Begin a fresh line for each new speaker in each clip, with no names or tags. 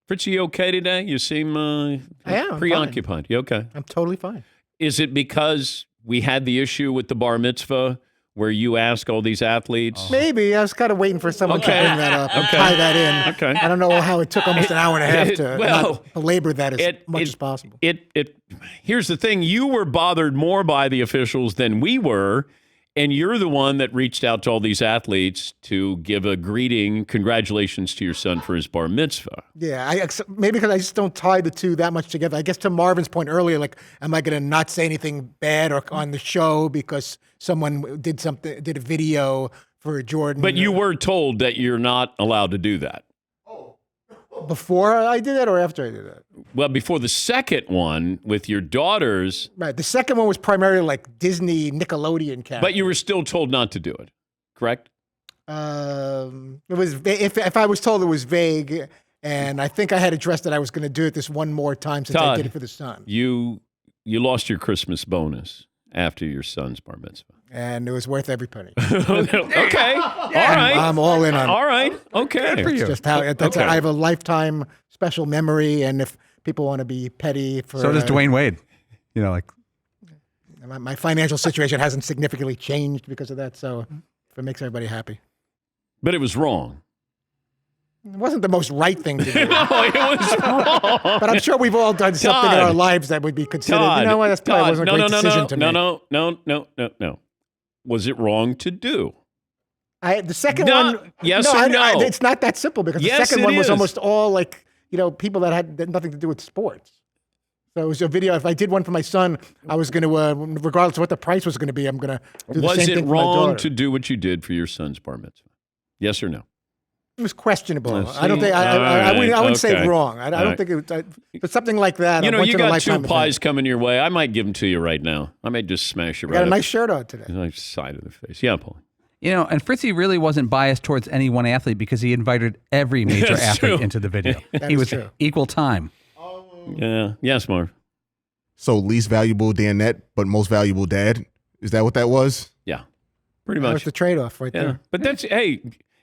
Fritzy, you okay today? You seem
I am
preoccupied. You okay?
I'm totally fine.
Is it because we had the issue with the bar mitzvah where you ask all these athletes?
Maybe. I was kind of waiting for someone to
Okay.
bring that up and
Okay.
tie that in.
Okay.
I don't know how it took almost an hour and a half to
Well,
not belabor that as much as possible.
Here's the thing. You were bothered more by the officials than we were, and you're the one that reached out to all these athletes to give a greeting, congratulations to your son for his bar mitzvah.
Yeah, maybe because I just don't tie the two that much together. I guess to Marvin's point earlier, like, am I going to not say anything bad or on the show because someone did a video for Jordan?
But you were told that you're not allowed to do that.
Before I did that or after I did that?
Well, before the second one with your daughters.
Right. The second one was primarily like Disney, Nickelodeon characters.
But you were still told not to do it, correct?
It was if I was told it was vague, and I think I had addressed that I was going to do it this one more time since
Todd,
I did it for the son.
You lost your Christmas bonus after your son's bar mitzvah.
And it was worth every penny.
Okay. All right.
I'm all in on it.
All right. Okay.
It's just how I have a lifetime special memory, and if people want to be petty for
so does Dwayne Wade. You know, like
my financial situation hasn't significantly changed because of that, so if it makes everybody happy.
But it was wrong.
It wasn't the most right thing to do.
No, it was wrong.
But I'm sure we've all done something in our lives that would be considered, you know what, that's probably wasn't a great decision to make.
No. Was it wrong to do?
The second one...
Yes or no?
It's not that simple because the second one was almost all like, people that had nothing to do with sports. So it was a video. If I did one for my son, I was going to, regardless of what the price was going to be, I'm going to do the same thing for my daughter.
Was it wrong to do what you did for your son's bar mitzvah? Yes or no?
It was questionable. I don't think I wouldn't say wrong. I don't think it was, but something like that.
You got two pies coming your way. I might give them to you right now. I might just smash it right.
Got a nice shirt on today.
Nice side of the face. Yeah, Paul.
And Fritzy really wasn't biased towards any one athlete because he invited every major athlete into the video. He was equal time.
Yeah. Yes, Marv.
So least valuable Danette, but most valuable dad. Is that what that was?
Yeah, pretty much.
That was the trade-off right there.
But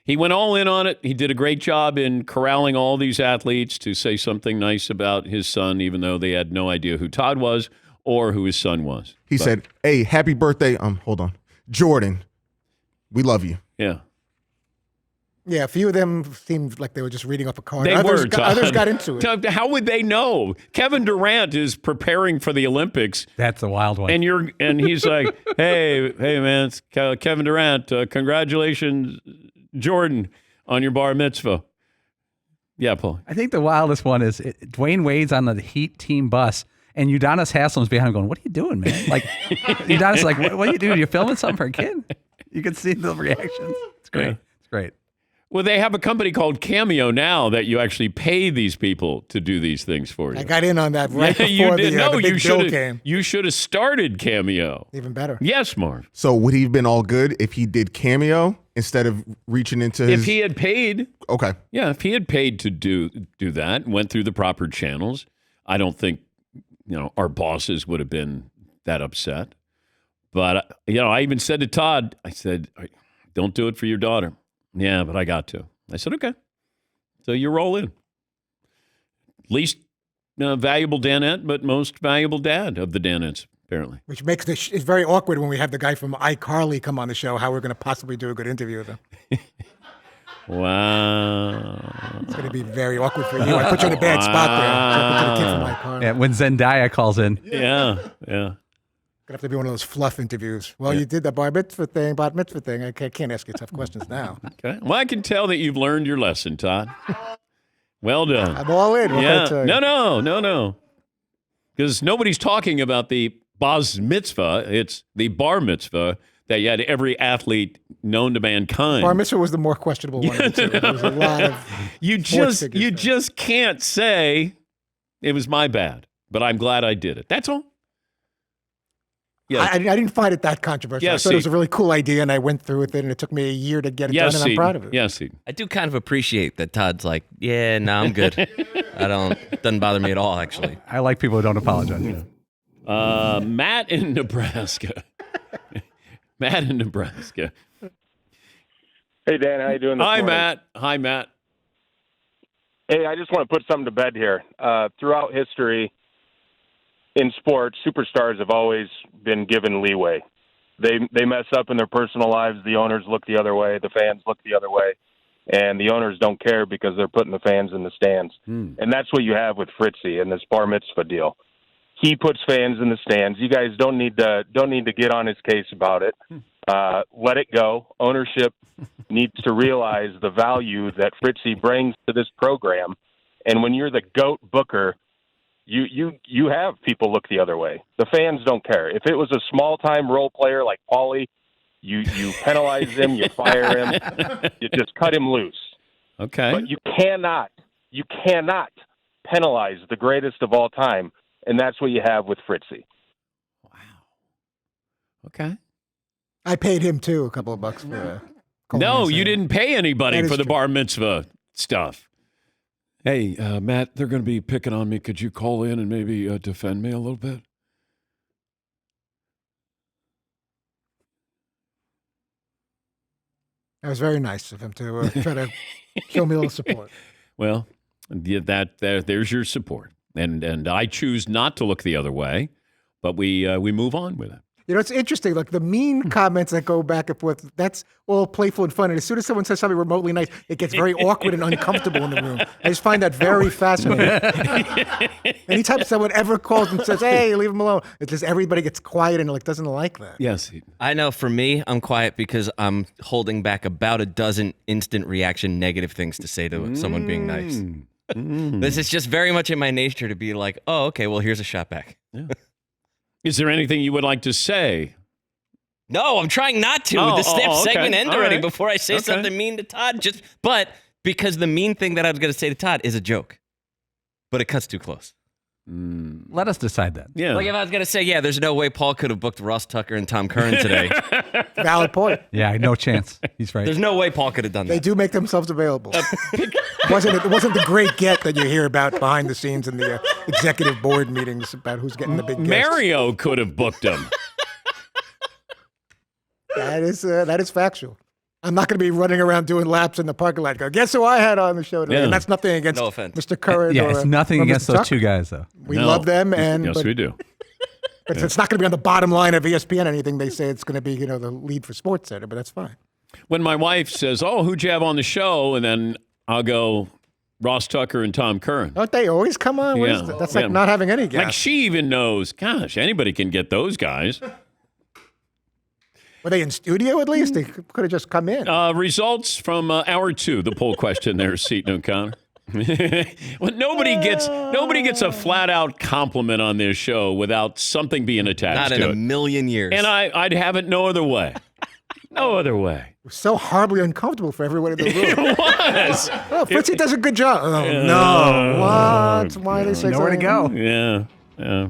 he went all in on it. He did a great job in corralling all these athletes to say something nice about his son, even though they had no idea who Todd was or who his son was.
He said, "Hey, happy birthday." Hold on, Jordan. We love you.
Yeah.
Yeah, a few of them seemed like they were just reading off a card.
Others
got into it.
How would they know? Kevin Durant is preparing for the Olympics.
That's a wild one.
And he's like, hey man, it's Kevin Durant. Congratulations, Jordan, on your bar mitzvah. Yeah, Paul.
I think the wildest one is Dwayne Wade's on the Heat team bus, and Udonis Haslem's behind him going, "What are you doing, man?" Like, Udonis like, what are you doing? You're filming something for a kid? You can see the reactions. It's great.
Yeah.
It's great.
Well, they have a company called Cameo now that you actually pay these people to do these things for you.
I got in on that right before the big bill came.
You should have started Cameo.
Even better.
Yes, Marv.
So would he have been all good if he did Cameo instead of reaching into his...
If he had paid.
Okay.
Yeah, if he had paid to do that, went through the proper channels, I don't think, our bosses would have been that upset. But, I even said to Todd, I said, don't do it for your daughter. Yeah, but I got to. I said, okay. So you roll in. Least valuable Danette, but most valuable dad of the Danettes, apparently.
Which makes it's very awkward when we have the guy from iCarly come on the show, how we're going to possibly do a good interview with him.
Wow.
It's going to be very awkward for you. I put you in a bad spot there. To the kid from iCarly.
Yeah, when Zendaya calls in.
Yeah.
Gonna have to be one of those fluff interviews. Well, you did the bar mitzvah thing. I can't ask you tough questions now.
Okay. Well, I can tell that you've learned your lesson, Todd. Well done.
I'm all in.
No. Because nobody's talking about the bas mitzvah. It's the bar mitzvah that you had every athlete known to mankind.
Bar mitzvah was the more questionable one of the two. There was a lot of
you just can't say it was my bad, but I'm glad I did it. That's all. Yeah.
I didn't find it that controversial. I thought it was a really cool idea, and I went through with it, and it took me a year to get it done, and I'm proud of it.
Yes,
I do kind of appreciate that Todd's like, yeah, no, I'm good. Doesn't bother me at all, actually.
I like people who don't apologize.
Matt in Nebraska. Matt in Nebraska.
Hey, Dan, how you doing this morning?
Hi, Matt.
Hey, I just want to put something to bed here. Throughout history in sports, superstars have always been given leeway. They mess up in their personal lives. The owners look the other way. The fans look the other way. And the owners don't care because they're putting the fans in the stands. And that's what you have with Fritzy and this bar mitzvah deal. He puts fans in the stands. You guys don't need to get on his case about it. Let it go. Ownership needs to realize the value that Fritzy brings to this program. And when you're the GOAT booker, you have people look the other way. The fans don't care. If it was a small-time role player like Paulie, you penalize him, you fire him, you just cut him loose.
Okay.
But you cannot penalize the greatest of all time, and that's what you have with Fritzy.
Wow. Okay.
I paid him too a couple of bucks for.
No, you didn't pay anybody for the
true.
bar mitzvah stuff. Hey, Matt, they're going to be picking on me. Could you call in and maybe defend me a little bit?
That was very nice of him to try to show me a little support.
Well, there's your support, and I choose not to look the other way, but we move on with it.
You know, it's interesting. Like the mean comments that go back and forth, that's all playful and fun. And as soon as someone says something remotely nice, it gets very awkward and uncomfortable in the room. I just find that very fascinating. Anytime someone ever calls and says, "Hey, leave him alone," it's just everybody gets quiet and like doesn't like that.
Yes.
I know for me, I'm quiet because I'm holding back about a dozen instant reaction negative things to say to someone being nice. This is just very much in my nature to be like, oh, okay, well, here's a shot back.
Yeah. Is there anything you would like to say?
No, I'm trying not to.
Oh,
The segment
okay.
end
All
already
right.
before I say
Okay.
something mean to Todd. But because the mean thing that I was going to say to Todd is a joke, but it cuts too close.
Let us decide that.
Yeah.
Like if I was going to say, yeah, there's no way Paul could have booked Ross Tucker and Tom Curran today.
Valid point.
Yeah, no chance. He's right.
There's no way Paul could have done
They
that.
do make themselves available. It wasn't the great get that you hear about behind the scenes in the executive board meetings about who's getting the big guests.
Mario could have booked him.
That is factual. I'm not going to be running around doing laps in the parking lot. Go, guess who I had on the show today?
Yeah.
And that's nothing against
No offense.
Mr. Curran.
Yeah,
or,
it's nothing
or
against
Mr.
those two
Tucker.
guys, though.
We
No.
love them,
Yes,
but
we do.
it's not going to be on the bottom line of ESPN. Anything they say, it's going to be the lead for Sports Center, but that's fine.
When my wife says, "Oh, who'd you have on the show?" and then I'll go, Ross Tucker and Tom Curran.
Don't they always come on? What is
Yeah.
that? That's
Yeah.
like not having any
Like
guests.
she even knows, gosh, anybody can get those guys.
Were they in studio at least? They could have just come in.
Results from hour 2, the poll question there, Seton O'Connor. Well, nobody gets a flat out compliment on this show without something being attached
Not
to
in a
it.
million years.
And I'd have it no other way. No other way.
It was so horribly uncomfortable for everyone in the room.
It was.
Oh, Fritzy does a good job. Oh, no. What? Why are they say
Nowhere to
something?
go.
Yeah.